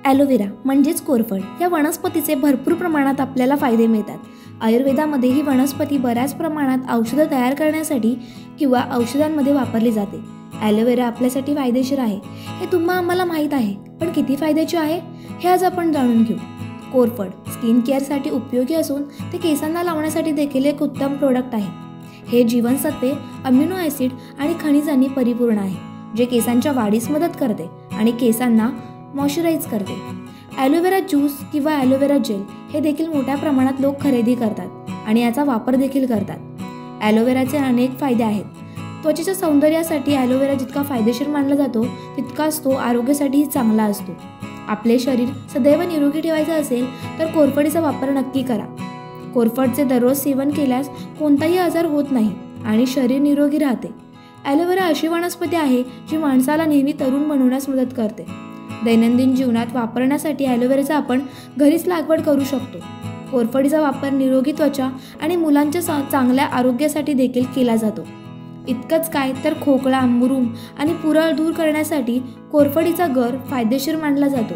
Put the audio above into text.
Aloe vera म्हणजेच कोरफड या वनस्पतीचे भरपूर प्रमाणात आपल्याला फायदे मिळतात. आयुर्वेदामध्ये ही वनस्पती बऱ्याच प्रमाणात औषधं तयार करण्यासाठी किंवा औषधांमध्ये वापरली जाते. ॲलोवेरा आपल्यासाठी फायदेशीर आहे हे आम्हाला माहीत आहे, पण किती फायद्याचे आहे हे आज आपण जाणून घेऊ. कोरफड स्किन केअरसाठी उपयोगी असून ते केसांना लावण्यासाठी देखील एक उत्तम प्रोडक्ट आहे. हे जीवनसत्वे, अमिनो ॲसिड आणि खनिजांनी परिपूर्ण आहे, जे केसांच्या वाढीस मदत करते आणि केसांना मॉइश्चराईज करते. ॲलोवेरा ज्यूस किंवा ॲलोवेरा जेल हे देखील मोठ्या प्रमाणात लोक खरेदी करतात आणि याचा वापर देखील करतात. ॲलोवेराचे अनेक फायदे आहेत. त्वचेच्या सौंदर्यासाठी ॲलोवेरा जितका फायदेशीर मानला जातो तितकाच तो आरोग्यासाठीही चांगला असतो. आपले शरीर सदैव निरोगी ठेवायचं असेल तर कोरफडीचा वापर नक्की करा. कोरफडचे दररोज सेवन केल्यास कोणताही आजार होत नाही आणि शरीर निरोगी राहते. ॲलोवेरा अशी वनस्पती आहे जी माणसाला नेहमी तरुण बनवण्यास मदत करते. दैनंदिन जीवनात वापरण्यासाठी ॲलोवेराचा आपण घरीच लागवड करू शकतो. कोरफडीचा वापर निरोगी त्वचा आणि मुलांच्या चांगल्या आरोग्यासाठी देखील केला जातो. इतकंच काय तर खोकला, मुरूम आणि पुरळ दूर करण्यासाठी कोरफडीचा गर फायदेशीर मानला जातो.